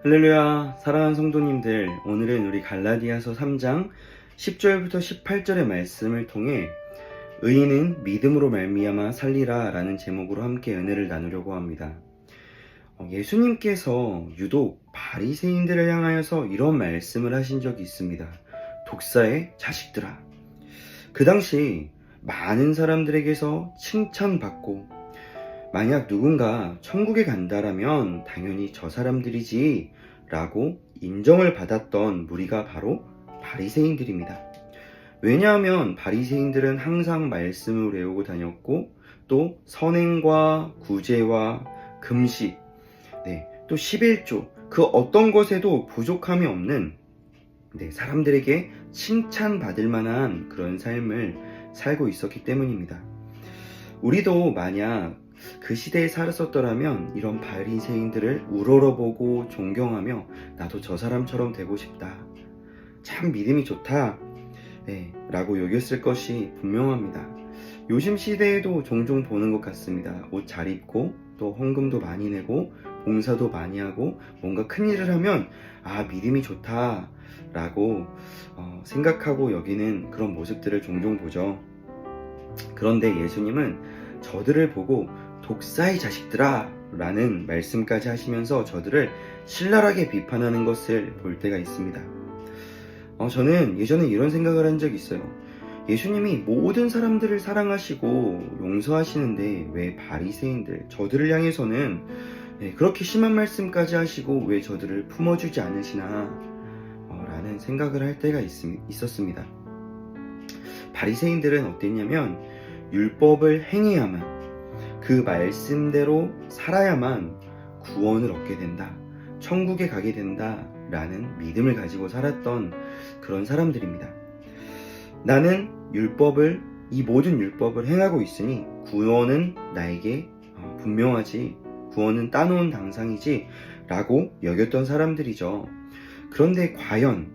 할렐루야, 사랑하는 성도님들, 오늘은 우리 갈라디아서 3장 10절부터 18절의 말씀을 통해 의인은 믿음으로 말미암아 살리라 라는 제목으로 함께 은혜를 나누려고 합니다. 예수님께서 유독 바리새인들을 향하여서 이런 말씀을 하신 적이 있습니다. 독사의 자식들아. 그 당시 많은 사람들에게서 칭찬받고 만약 누군가 천국에 간다라면 당연히 저 사람들이지 라고 인정을 받았던 무리가 바로 바리새인들입니다. 왜냐하면 바리새인들은 항상 말씀을 외우고 다녔고 또 선행과 구제와 금식, 또 11조 그 어떤 것에도 부족함이 없는 사람들에게 칭찬받을 만한 그런 삶을 살고 있었기 때문입니다. 우리도 만약 그 시대에 살았었더라면 이런 바리새인들을 우러러보고 존경하며 나도 저 사람처럼 되고 싶다, 참 믿음이 좋다 라고 여겼을 것이 분명합니다. 요즘 시대에도 종종 보는 것 같습니다. 옷 잘 입고 또 헌금도 많이 내고 봉사도 많이 하고 뭔가 큰일을 하면 믿음이 좋다 라고 생각하고 여기는 그런 모습들을 종종 보죠. 그런데 예수님은 저들을 보고 독사의 자식들아 라는 말씀까지 하시면서 저들을 신랄하게 비판하는 것을 볼 때가 있습니다. 저는 예전에 이런 생각을 한 적이 있어요. 예수님이 모든 사람들을 사랑하시고 용서하시는데 왜 바리새인들, 저들을 향해서는 그렇게 심한 말씀까지 하시고 왜 저들을 품어주지 않으시나 라는 생각을 할 때가 있었습니다. 바리새인들은 어땠냐면 율법을 행해야만, 그 말씀대로 살아야만 구원을 얻게 된다, 천국에 가게 된다 라는 믿음을 가지고 살았던 그런 사람들입니다. 나는 이 모든 율법을 행하고 있으니 구원은 나에게 분명하지, 구원은 따놓은 당상이지 라고 여겼던 사람들이죠. 그런데 과연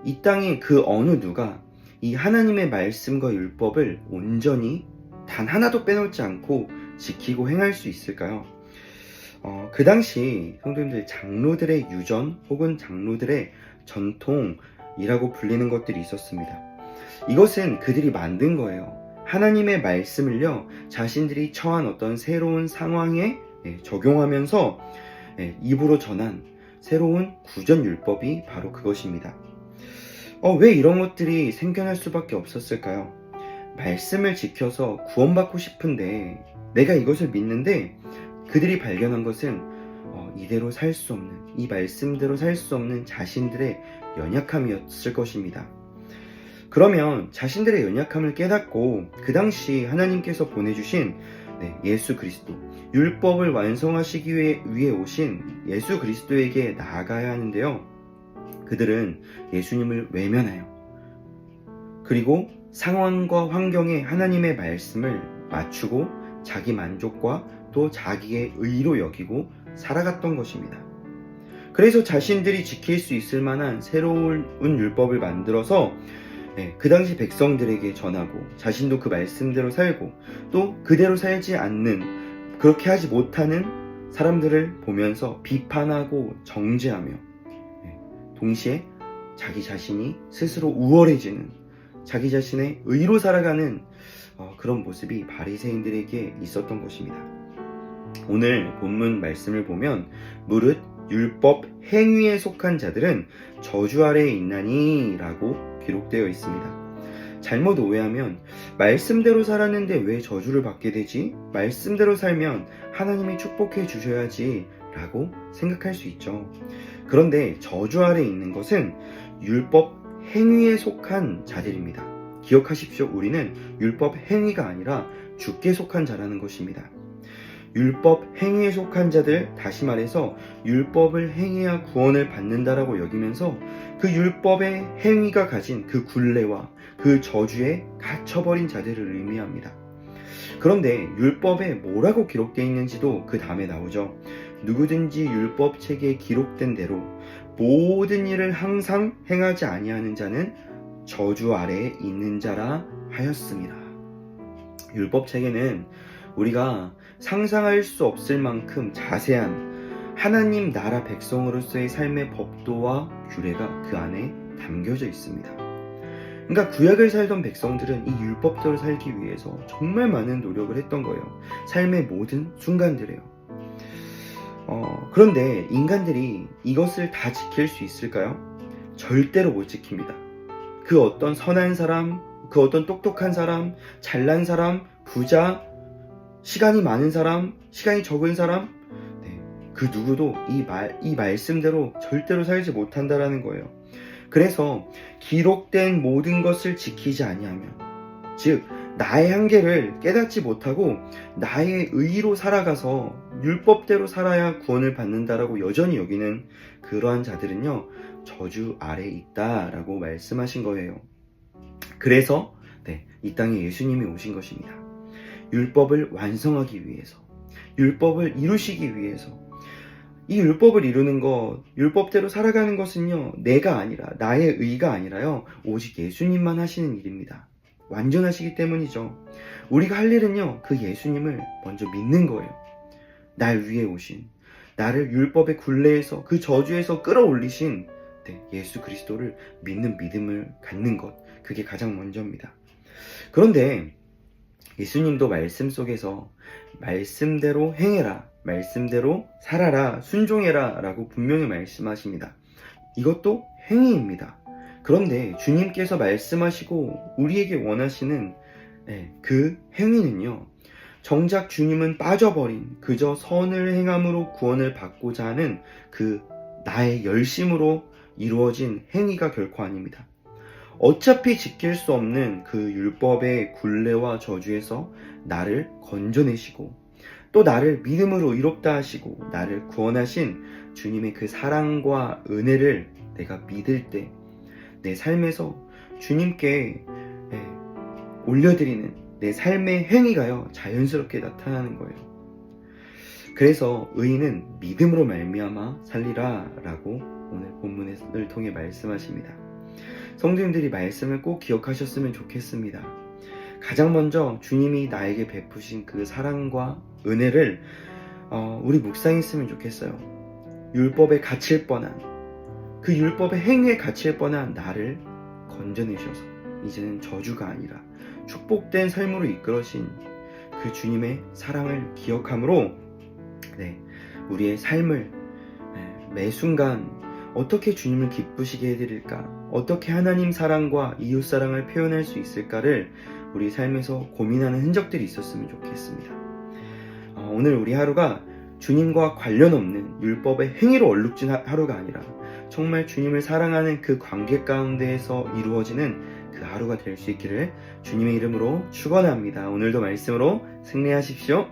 이 땅에 그 어느 누가 이 하나님의 말씀과 율법을 온전히 단 하나도 빼놓지 않고 지키고 행할 수 있을까요? 그 당시 성도님들, 장로들의 유전 혹은 장로들의 전통이라고 불리는 것들이 있었습니다. 이것은 그들이 만든 거예요. 하나님의 말씀을요, 자신들이 처한 어떤 새로운 상황에 적용하면서 입으로 전한 새로운 구전율법이 바로 그것입니다. 왜 이런 것들이 생겨날 수밖에 없었을까요? 말씀을 지켜서 구원받고 싶은데, 내가 이것을 믿는데 그들이 발견한 것은 이대로 살 수 없는, 이 말씀대로 살 수 없는 자신들의 연약함이었을 것입니다. 그러면 자신들의 연약함을 깨닫고 그 당시 하나님께서 보내주신 예수 그리스도, 율법을 완성하시기 위해 오신 예수 그리스도에게 나아가야 하는데요, 그들은 예수님을 외면해요. 그리고 상황과 환경에 하나님의 말씀을 맞추고 자기 만족과 또 자기의 의로 여기고 살아갔던 것입니다. 그래서 자신들이 지킬 수 있을 만한 새로운 율법을 만들어서 그 당시 백성들에게 전하고 자신도 그 말씀대로 살고 또 그대로 살지 않는, 그렇게 하지 못하는 사람들을 보면서 비판하고 정죄하며 동시에 자기 자신이 스스로 우월해지는, 자기 자신의 의로 살아가는 그런 모습이 바리새인들에게 있었던 것입니다. 오늘 본문 말씀을 보면 무릇 율법 행위에 속한 자들은 저주 아래에 있나니 라고 기록되어 있습니다. 잘못 오해하면 말씀대로 살았는데 왜 저주를 받게 되지? 말씀대로 살면 하나님이 축복해 주셔야지 라고 생각할 수 있죠. 그런데 저주 아래에 있는 것은 율법 행위에 속한 자들입니다. 기억하십시오. 우리는 율법 행위가 아니라 주께 속한 자라는 것입니다. 율법 행위에 속한 자들, 다시 말해서 율법을 행해야 구원을 받는다라고 여기면서 그 율법의 행위가 가진 그 굴레와 그 저주에 갇혀버린 자들을 의미합니다. 그런데 율법에 뭐라고 기록되어 있는지도 그 다음에 나오죠. 누구든지 율법책에 기록된 대로 모든 일을 항상 행하지 아니하는 자는 저주 아래에 있는 자라 하였습니다. 율법책에는 우리가 상상할 수 없을 만큼 자세한 하나님 나라 백성으로서의 삶의 법도와 규례가 그 안에 담겨져 있습니다. 그러니까 구약을 살던 백성들은 이 율법대로 살기 위해서 정말 많은 노력을 했던 거예요. 삶의 모든 순간들에요. 그런데 인간들이 이것을 다 지킬 수 있을까요? 절대로 못 지킵니다. 그 어떤 선한 사람, 그 어떤 똑똑한 사람, 잘난 사람, 부자, 시간이 많은 사람, 시간이 적은 사람, 그 누구도 이 말씀대로 절대로 살지 못한다라는 거예요. 그래서 기록된 모든 것을 지키지 아니하면, 즉 나의 한계를 깨닫지 못하고 나의 의로 살아가서 율법대로 살아야 구원을 받는다라고 여전히 여기는 그러한 자들은요, 저주 아래에 있다라고 말씀하신 거예요. 그래서 이 땅에 예수님이 오신 것입니다. 율법을 완성하기 위해서, 율법을 이루시기 위해서. 이 율법을 이루는 것, 율법대로 살아가는 것은요, 내가 아니라, 나의 의가 아니라요, 오직 예수님만 하시는 일입니다. 완전하시기 때문이죠. 우리가 할 일은요, 그 예수님을 먼저 믿는 거예요. 날 위해 오신, 나를 율법의 굴레에서, 그 저주에서 끌어올리신 예수 그리스도를 믿는 믿음을 갖는 것, 그게 가장 먼저입니다. 그런데 예수님도 말씀 속에서 말씀대로 행해라, 말씀대로 살아라, 순종해라 라고 분명히 말씀하십니다. 이것도 행위입니다. 그런데 주님께서 말씀하시고 우리에게 원하시는 그 행위는요, 정작 주님은 빠져버린 그저 선을 행함으로 구원을 받고자 하는 그 나의 열심으로 이루어진 행위가 결코 아닙니다. 어차피 지킬 수 없는 그 율법의 굴레와 저주에서 나를 건져내시고 또 나를 믿음으로 이롭다 하시고 나를 구원하신 주님의 그 사랑과 은혜를 내가 믿을 때 내 삶에서 주님께 올려드리는 내 삶의 행위가요, 자연스럽게 나타나는 거예요. 그래서 의인은 믿음으로 말미암아 살리라 라고 오늘 본문을 통해 말씀하십니다. 성도님들이 말씀을 꼭 기억하셨으면 좋겠습니다. 가장 먼저 주님이 나에게 베푸신 그 사랑과 은혜를 우리 묵상했으면 좋겠어요. 율법에 갇힐 뻔한, 그 율법의 행위에 갇힐 뻔한 나를 건져내셔서 이제는 저주가 아니라 축복된 삶으로 이끌어신 그 주님의 사랑을 기억함으로 우리의 삶을 매 순간 어떻게 주님을 기쁘시게 해드릴까, 어떻게 하나님 사랑과 이웃 사랑을 표현할 수 있을까를 우리 삶에서 고민하는 흔적들이 있었으면 좋겠습니다. 오늘 우리 하루가 주님과 관련 없는 율법의 행위로 얼룩진 하루가 아니라 정말 주님을 사랑하는 그 관계 가운데에서 이루어지는 그 하루가 될 수 있기를 주님의 이름으로 축원합니다. 오늘도 말씀으로 승리하십시오.